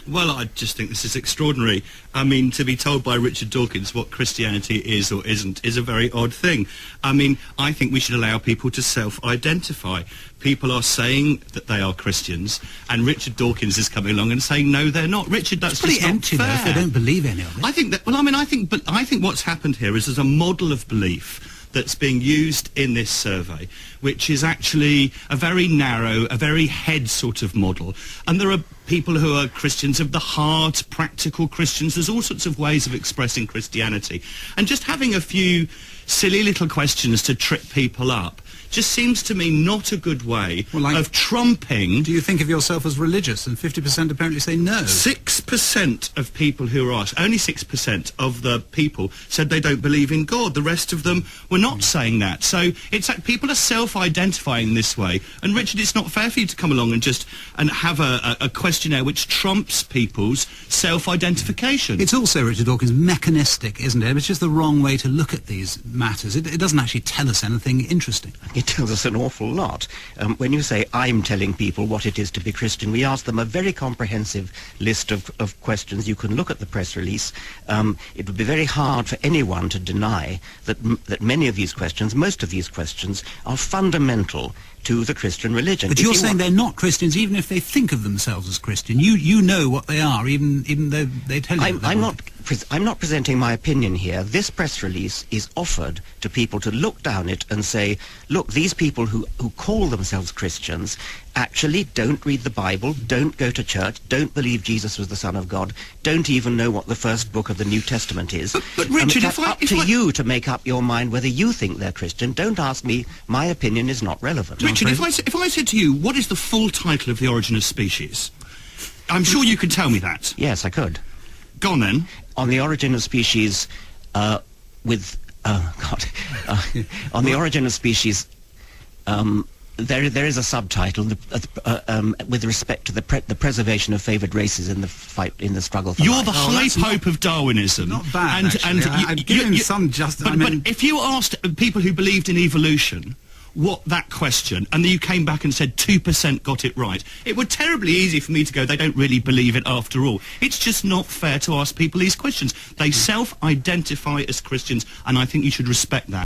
Well, I just think this is extraordinary. I mean, to be told by Richard Dawkins what Christianity is or isn't is a very odd thing. I mean, I think we should allow people to self-identify. People are saying that they are Christians, and Richard Dawkins is coming along and saying, no, they're not. Richard, that's pretty just empty, not fair. though, if they don't believe any of it. I think that, well, I mean, I think what's happened here is there's a model of belief that's being used in this survey, which is actually a very narrow, a very head sort of model. And there are people who are Christians of the heart, practical Christians. There's all sorts of ways of expressing Christianity. And just having a few silly little questions to trip people up just seems to me not a good way of trumping... Do you think of yourself as religious? And 50% apparently say no. 6% of people who were asked, only 6% of the people said they don't believe in God. The rest of them were not saying that. So it's like people are self-identifying this way. And Richard, it's not fair for you to come along and just have a questionnaire which trumps people's self-identification. It's also, Richard Dawkins, mechanistic, isn't it? It's just the wrong way to look at these matters. It doesn't actually tell us anything interesting. It tells us an awful lot. When you say, I'm telling people what it is to be Christian, we ask them a very comprehensive list of questions. You can look at the press release. It would be very hard for anyone to deny that many of these questions, most of these questions, are fundamental to the Christian religion. But you're saying they're not Christians even if they think of themselves as Christian. You know what they are, even though they tell you I'm not presenting my opinion here. This press release is offered to people to look down it and say, look, these people who call themselves Christians actually don't read the Bible, don't go to church, don't believe Jesus was the Son of God, don't even know what the first book of the New Testament is. But Richard, it's up to you to make up your mind whether you think they're Christian. Don't ask me. My opinion is not relevant. Richard, if I said to you, what is the full title of The Origin of Species? I'm sure you could tell me that. Yes, I could. Go on then. On The Origin of Species, on The Origin of Species, there is a subtitle with respect to the preservation of favoured races in the fight in the struggle for You're life. the high pope of Darwinism. Not bad, I'd give him some just. But if you asked people who believed in evolution what that question, and then you came back and said 2% got it right, it would terribly easy for me to go, they don't really believe it after all. It's just not fair to ask people these questions. They self-identify as Christians, and I think you should respect that.